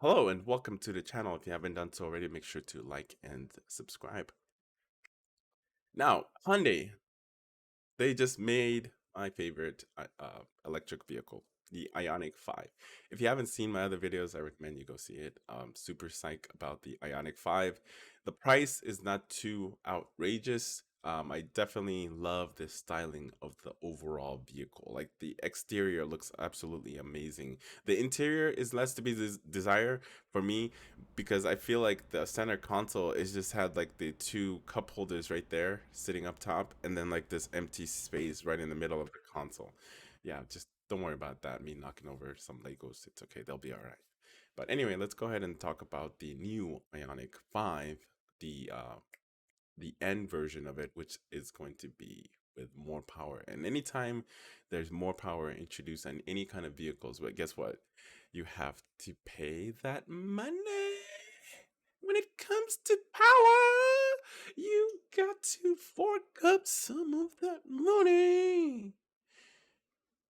Hello and welcome to the channel. If you haven't done so already, make sure to like and subscribe. Now, Hyundai, they just made my favorite electric vehicle, the Ioniq 5. If you haven't seen my other videos, I recommend you go see it. Super psyched about the Ioniq 5. The price is not too outrageous. I definitely love the styling of the overall vehicle. Like the exterior looks absolutely amazing. The interior is less to be desired for me because I feel like the center console is just had like the two cup holders right there sitting up top, and then like this empty space right in the middle of the console. Yeah, just don't worry about that. Me knocking over some Legos, it's okay. They'll be all right. But anyway, let's go ahead and talk about the new Ioniq 5, the uh, the end version of it, which is going to be with more power. And anytime there's more power introduced on any kind of vehicles, but guess what? You have to pay that money. When it comes to power, you got to fork up some of that money.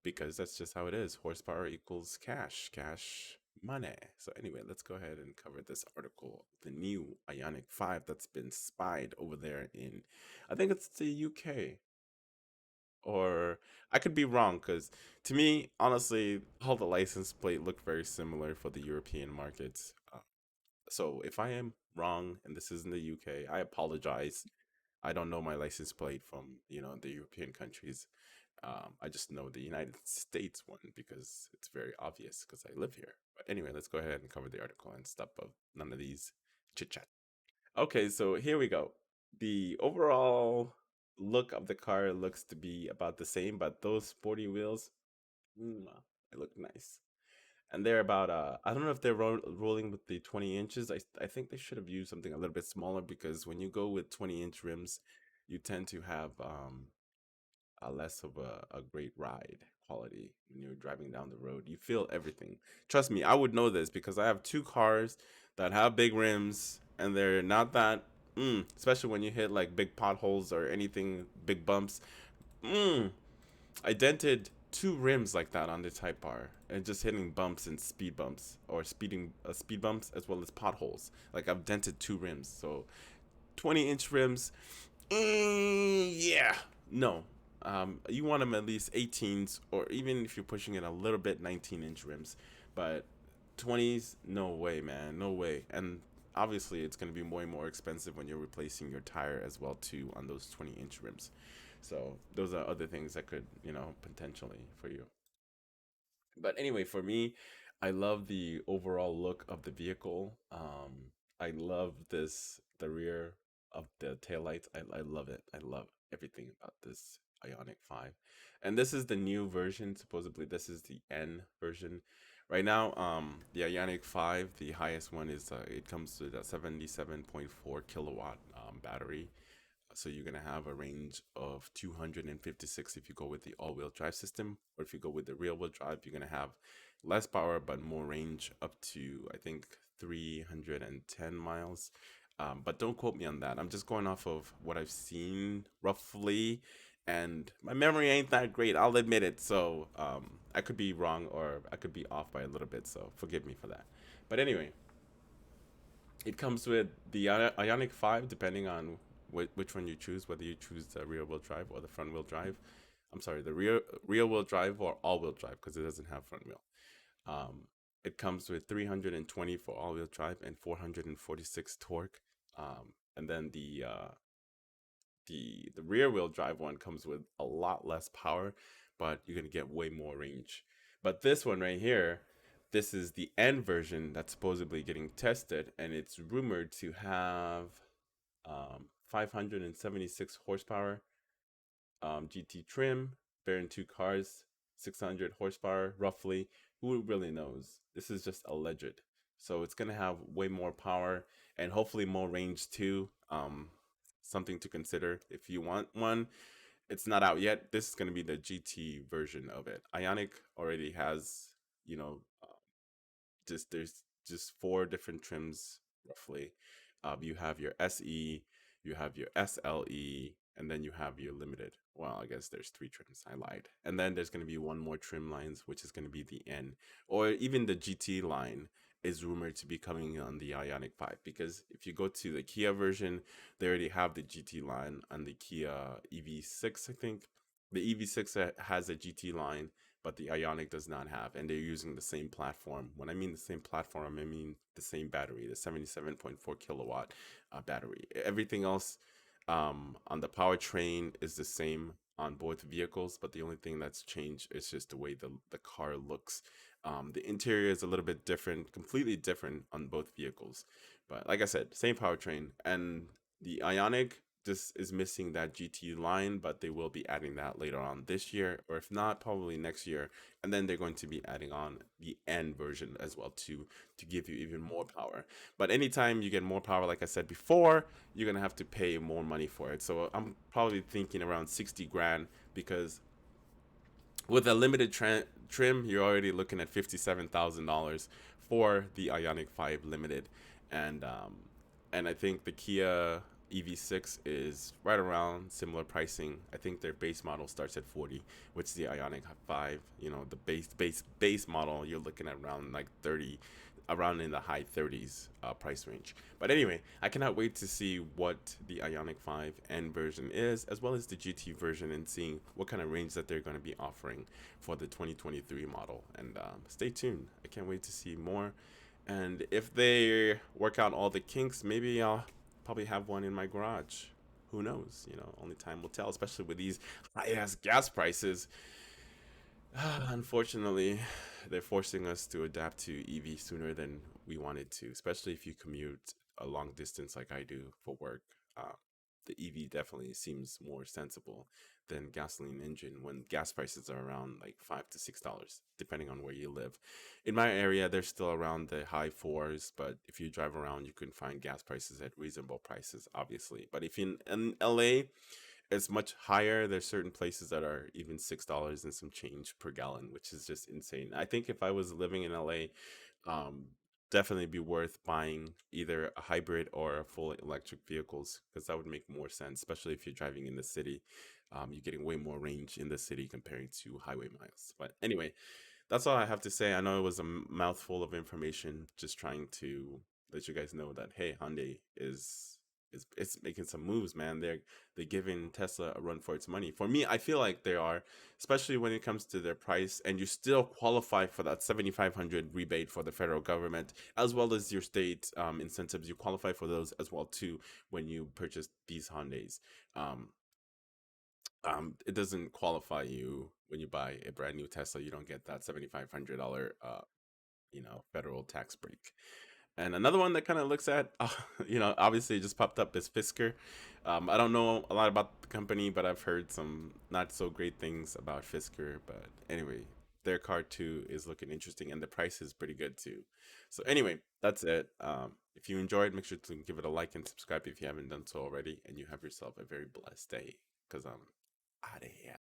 Because that's just how it is. Horsepower equals cash, cash money. So anyway, let's go ahead and cover this article. The new Ioniq 5 that's been spied over there in, I think it's the UK. Or I could be wrong because to me, honestly, all the license plate look very similar for the European markets. So if I am wrong and this is in the UK, I apologize. I don't know my license plate from the European countries. I just know the United States one because it's very obvious because I live here. But anyway, let's go ahead and cover the article and stop of none of these chit chat. Okay, so here we go. The overall look of the car looks to be about the same, but those sporty wheels, they look nice. And they're about I don't know if they're rolling with the 20 inches. I think they should have used something a little bit smaller because when you go with 20-inch rims, you tend to have a less of a great ride quality when you're driving down the road. You feel everything. Trust me, I would know this because I have two cars that have big rims and they're not that especially when you hit like big potholes or anything, big bumps. Mm, I dented two rims like that on the Type R, and just hitting bumps and speed bumps, or speed bumps as well as potholes. Like I've dented two rims, so 20-inch rims. Yeah, no. You want them at least 18s, or even if you're pushing it a little bit, 19-inch rims. But 20s, no way, man, no way. And obviously, it's going to be way more expensive when you're replacing your tire as well too on those 20-inch rims. So those are other things that could, potentially for you. But anyway, for me, I love the overall look of the vehicle. I love the rear of the taillights. I love it. I love everything about this Ioniq 5. And this is the new version. Supposedly, this is the N version. Right now, the Ioniq 5, the highest one is it comes with a 77.4 kilowatt battery, so you're gonna have a range of 256 if you go with the all-wheel drive system, or if you go with the rear-wheel drive, you're gonna have less power but more range, up to I think 310 miles. But don't quote me on that. I'm just going off of what I've seen roughly, and my memory ain't that great. I'll admit it. So I could be wrong or I could be off by a little bit. So forgive me for that. But anyway, it comes with the Ioniq 5, depending on which one you choose, whether you choose the rear wheel drive or the front wheel drive. I'm sorry, the rear wheel drive or all wheel drive because it doesn't have front wheel. Um, it comes with 320 for all wheel drive and 446 torque. And then the rear wheel drive one comes with a lot less power, but you're gonna get way more range. But this one right here, this is the N version that's supposedly getting tested, and it's rumored to have 576 horsepower, GT trim, bearing two cars, 600 horsepower roughly. Who really knows? This is just alleged. So it's gonna have way more power and hopefully more range too. Something to consider if you want one. It's not out yet. This is gonna be the GT version of it. Ionic already has, you know, just there's just four different trims roughly. You have your SE, you have your SLE, and then you have your limited. Well, I guess there's three trims. I lied. And then there's going to be one more trim lines, which is going to be the N, or even the GT line. is rumored to be coming on the Ioniq 5, because if you go to the Kia version, they already have the GT line on the Kia EV6, I think. The EV6 has a GT line, but the Ioniq does not have, and they're using the same platform. When I mean the same platform, I mean the same battery, the 77.4 kilowatt battery. Everything else on the powertrain is the same on both vehicles, but the only thing that's changed is just the way the car looks. The interior is a little bit different, completely different on both vehicles. But like I said, same powertrain. And the Ioniq just is missing that GT line, but they will be adding that later on this year, or if not, probably next year. And then they're going to be adding on the N version as well to give you even more power. But anytime you get more power, like I said before, you're gonna have to pay more money for it. So I'm probably thinking around 60 grand, because with a limited trim, you're already looking at $57,000 for the Ioniq 5 Limited, and I think the Kia EV6 is right around similar pricing. I think their base model starts at 40, which is the Ioniq 5. You know, the base model, you're looking at around like 30, around in the high 30s price range. But anyway, I cannot wait to see what the Ioniq 5 N version is, as well as the GT version, and seeing what kind of range that they're going to be offering for the 2023 model. And stay tuned. I can't wait to see more. And if they work out all the kinks, maybe I'll probably have one in my garage. Who knows? You know, only time will tell, especially with these high ass gas prices. Unfortunately, they're forcing us to adapt to EV sooner than we wanted to, especially if you commute a long distance like I do for work. Uh, the EV definitely seems more sensible than gasoline engine when gas prices are around like $5 to $6, depending on where you live. In my area, they're still around the high fours, but if you drive around, you can find gas prices at reasonable prices, obviously. But if you're in LA, it's much higher. There's certain places that are even $6 and some change per gallon, which is just insane. I think if I was living in LA, um, definitely be worth buying either a hybrid or a full electric vehicles, because that would make more sense, especially if you're driving in the city. You're getting way more range in the city comparing to highway miles. But anyway, that's all I have to say. I know it was a mouthful of information, just trying to let you guys know that hey, Hyundai is it's making some moves, man. They're giving Tesla a run for its money. For me, I feel like they are, especially when it comes to their price, and you still qualify for that 7,500 rebate for the federal government, as well as your state incentives. You qualify for those as well too when you purchase these Hyundai's. Um, it doesn't qualify you when you buy a brand new Tesla. You don't get that $7,500 federal tax break. And another one that kind of looks at, obviously it just popped up is Fisker. I don't know a lot about the company, but I've heard some not so great things about Fisker. But anyway, their car too is looking interesting, and the price is pretty good too. So anyway, that's it. If you enjoyed, make sure to give it a like and subscribe if you haven't done so already, and you have yourself a very blessed day. Cause I'm out of here.